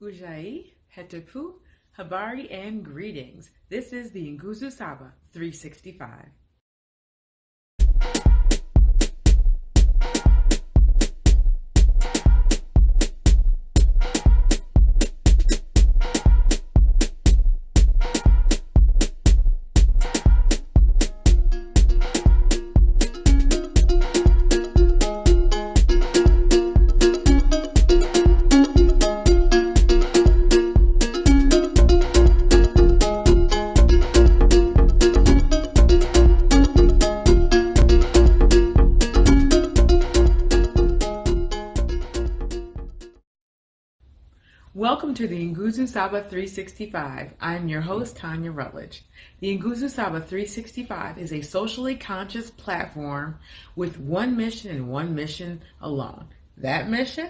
Ujai, Hetepu, Habari, and greetings. This is the Nguzo Saba 365. Welcome to the Nguzo Saba 365. I'm your host, Tanya Rutledge. The Nguzo Saba 365 is a socially conscious platform with one mission and one mission alone. That mission?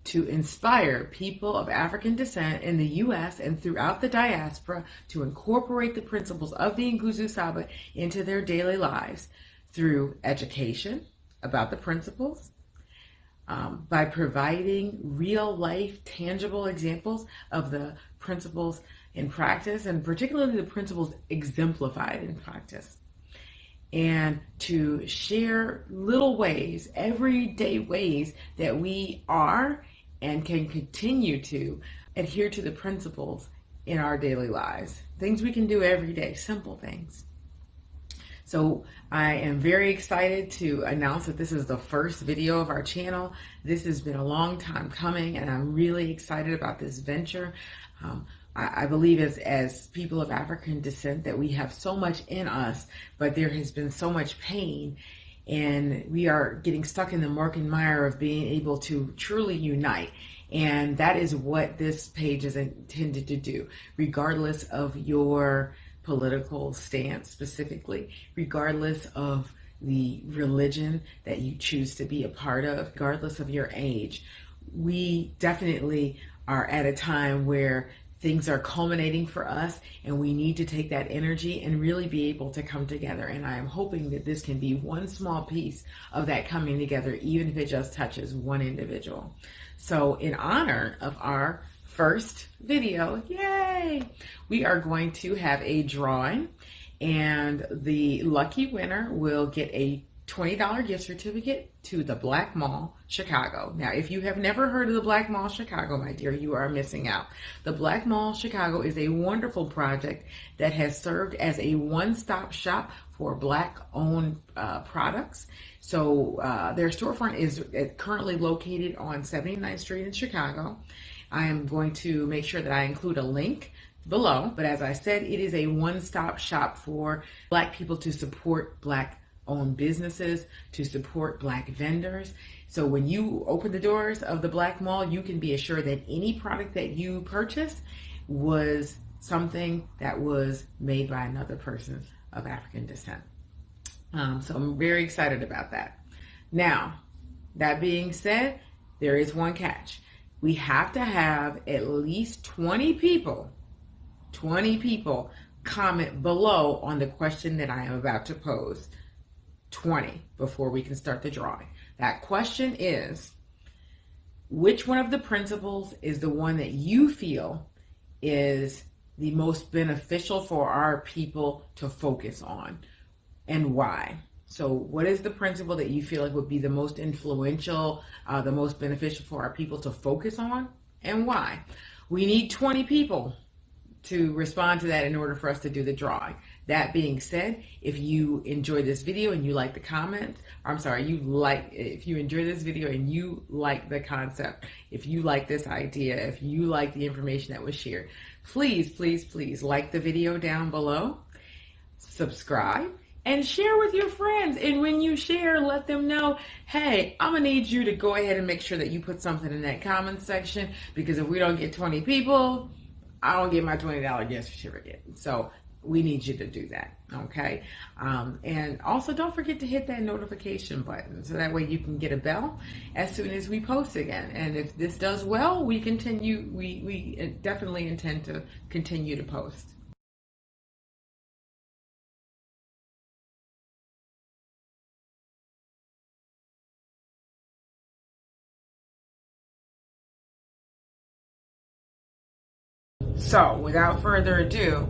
To inspire people of African descent in the U.S. and throughout the diaspora to incorporate the principles of the Nguzo Saba into their daily lives through education about the principles, by providing real life, tangible examples of the principles in practice, and particularly the principles exemplified in practice, and to share little ways, everyday ways that we are and can continue to adhere to the principles in our daily lives. Things we can do every day, simple things. So I am very excited to announce that this is the first video of our channel. This has been a long time coming, and I'm really excited about this venture. I believe as people of African descent that we have so much in us, but there has been so much pain, and we are getting stuck in the muck and mire of being able to truly unite. And that is what this page is intended to do, regardless of your political stance specifically, regardless of the religion that you choose to be a part of, regardless of your age. We definitely are at a time where things are culminating for us, and we need to take that energy and really be able to come together. And I am hoping that this can be one small piece of that coming together, even if it just touches one individual. So in honor of our first video, yay, we are going to have a drawing, and the lucky winner will get a $20 gift certificate to the Black Mall Chicago. Now, if you have never heard of the Black Mall Chicago, my dear, you are missing out. The Black Mall Chicago is a wonderful project that has served as a one-stop shop for Black-owned products. So their storefront is currently located on 79th Street in Chicago. I am going to make sure that I include a link below, but as I said, it is a one-stop shop for Black people to support Black-owned businesses, to support Black vendors. So when you open the doors of the Black Mall, you can be assured that any product that you purchase was something that was made by another person of African descent. So I'm very excited about that. Now, that being said, there is one catch. We have to have at least 20 people comment below on the question that I am about to pose. 20 before we can start the drawing. That question is, which one of the principles is the one that you feel is the most beneficial for our people to focus on, and why? So what is the principle that you feel like would be the most influential, the most beneficial for our people to focus on, and why? We need 20 people to respond to that in order for us to do the drawing. That being said, if you enjoy this video and you like the comments, if you enjoy this video and you like the concept, if you like this idea, if you like the information that was shared, please, please, please like the video down below, subscribe, and share with your friends. And when you share, let them know, hey, I'm gonna need you to go ahead and make sure that you put something in that comment section, because if we don't get 20 people, I don't get my $20 gift certificate. So we need you to do that, okay? And also don't forget to hit that notification button so that way you can get a bell as soon as we post again. And if this does well, we definitely intend to continue to post. So, without further ado,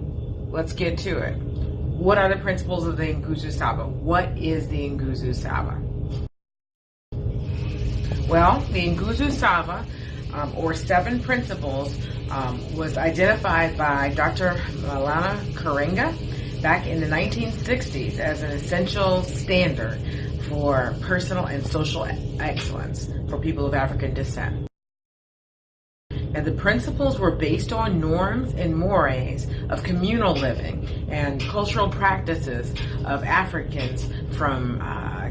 let's get to it. What are the principles of the Nguzo Saba? What is the Nguzo Saba? Well, the Nguzo Saba, or 7 principles, was identified by Dr. Malana Karenga back in the 1960s as an essential standard for personal and social excellence for people of African descent. And the principles were based on norms and mores of communal living and cultural practices of Africans from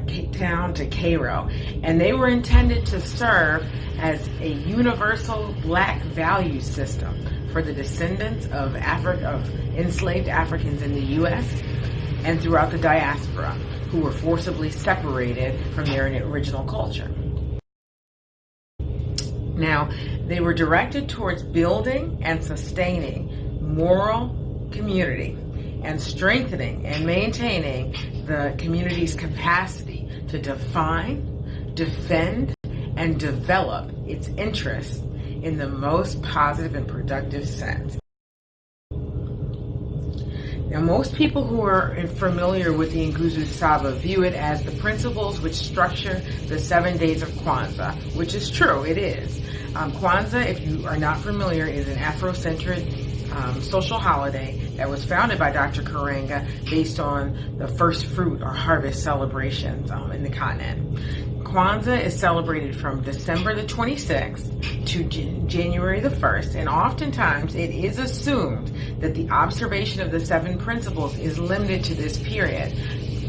Cape Town to Cairo. And they were intended to serve as a universal black value system for the descendants of enslaved Africans in the U.S. and throughout the diaspora who were forcibly separated from their original culture. Now, they were directed towards building and sustaining moral community and strengthening and maintaining the community's capacity to define, defend, and develop its interests in the most positive and productive sense. Now, most people who are familiar with the Nguzo Saba view it as the principles which structure the 7 days of Kwanzaa, which is true, it is. Kwanzaa, if you are not familiar, is an Afrocentric social holiday that was founded by Dr. Karenga based on the first fruit or harvest celebrations in the continent. Kwanzaa is celebrated from December the 26th to January the 1st, and oftentimes it is assumed that the observation of the 7 principles is limited to this period.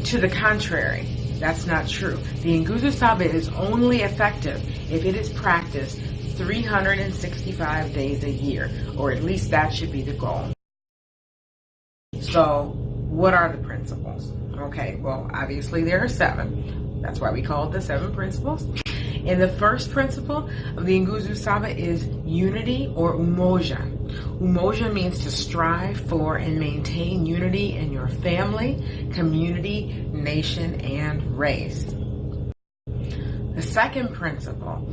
To the contrary, that's not true. The Nguzo Saba is only effective if it is practiced 365 days a year, or at least that should be the goal. So, what are the principles? Okay, well, obviously there are 7. That's why we call it the 7 principles. And the first principle of the Nguzo Saba is unity, or umoja. Umoja means to strive for and maintain unity in your family, community, nation, and race. The second principle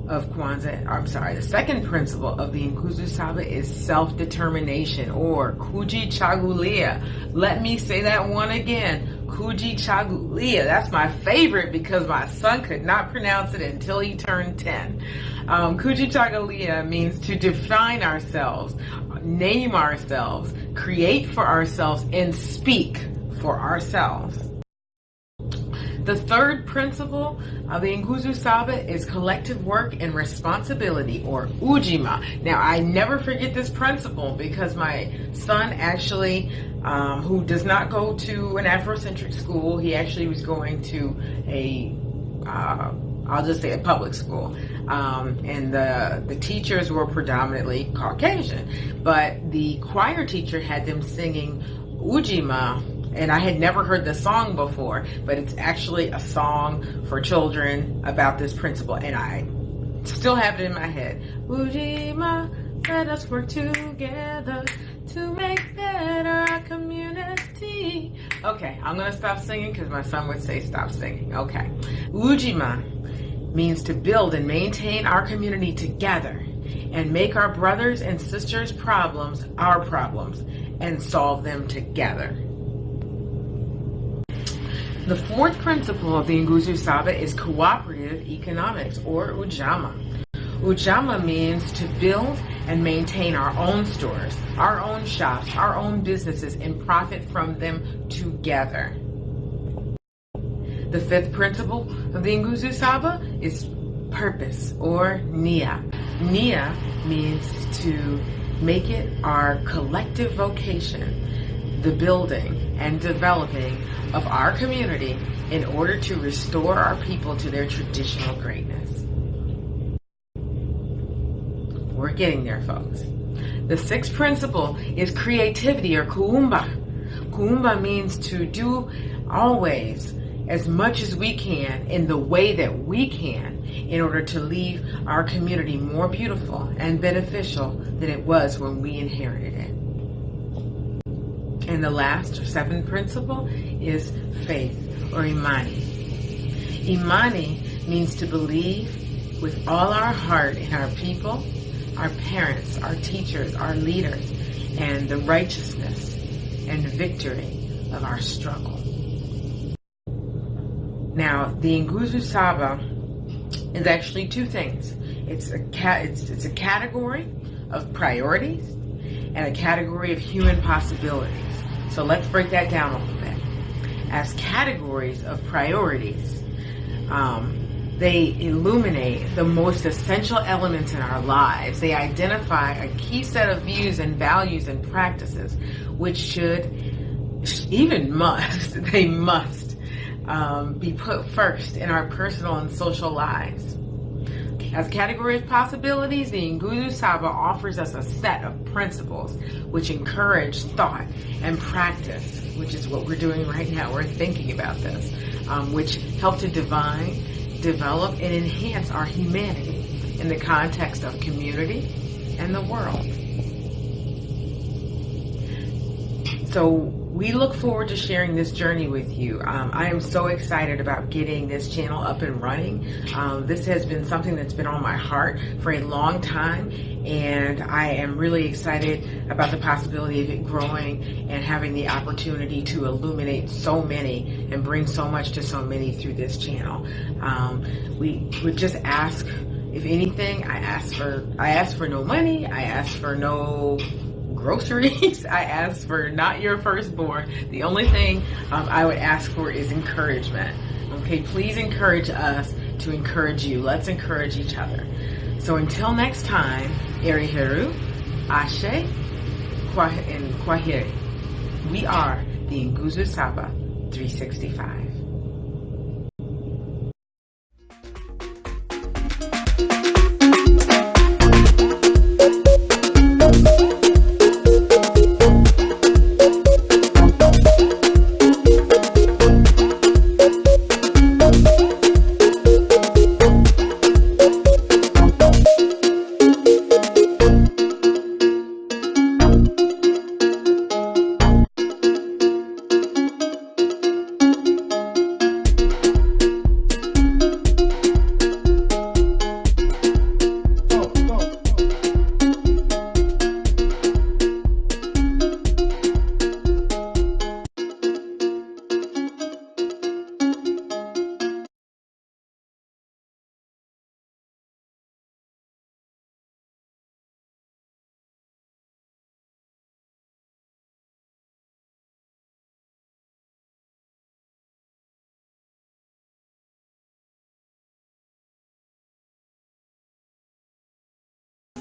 of the second principle of the Nguzo Saba is self-determination, or kujichagulia. Let me say that one again. Kujichagulia. That's my favorite because my son could not pronounce it until he turned 10. Kujichagulia means to define ourselves, name ourselves, create for ourselves, and speak for ourselves. The third principle of the Nguzo Saba is collective work and responsibility, or ujima. Now, I never forget this principle because my son actually, who does not go to an Afrocentric school, he actually was going to I'll just say a public school. And the teachers were predominantly Caucasian. But the choir teacher had them singing ujima. And I had never heard the song before, but it's actually a song for children about this principle, and I still have it in my head. Ujima, let us work together to make better our community. Okay, I'm going to stop singing because my son would say stop singing. Okay. Ujima means to build and maintain our community together and make our brothers and sisters' problems our problems and solve them together. The fourth principle of the Nguzo Saba is cooperative economics, or Ujamaa. Ujamaa means to build and maintain our own stores, our own shops, our own businesses, and profit from them together. The fifth principle of the Nguzo Saba is purpose, or Nia. Nia means to make it our collective vocation, the building and developing of our community in order to restore our people to their traditional greatness. We're getting there, folks. The sixth principle is creativity, or kuumba. Kuumba means to do always as much as we can in the way that we can in order to leave our community more beautiful and beneficial than it was when we inherited it. And the last, or seventh principle, is faith, or imani. Imani means to believe with all our heart in our people, our parents, our teachers, our leaders, and the righteousness and victory of our struggle. Now, the Nguzo Saba is actually two things. It's a category of priorities and a category of human possibilities. So let's break that down a little bit. As categories of priorities, they illuminate the most essential elements in our lives. They identify a key set of views and values and practices which should, even must, they must be put first in our personal and social lives. As a category of possibilities, the Nguzo Saba offers us a set of principles which encourage thought and practice, which is what we're doing right now. We're thinking about this, which help to divine, develop, and enhance our humanity in the context of community and the world. So we look forward to sharing this journey with you. I am so excited about getting this channel up and running. This has been something that's been on my heart for a long time, and I am really excited about the possibility of it growing and having the opportunity to illuminate so many and bring so much to so many through this channel. We would just ask, if anything, I ask for no money, I ask for no groceries. I ask for not your firstborn. The only thing I would ask for is encouragement. Okay, please encourage us to encourage you. Let's encourage each other. So until next time, Eriheru, Ashe, and Kwahiri. We are the Nguzo Saba 365.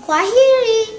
Kwaheri.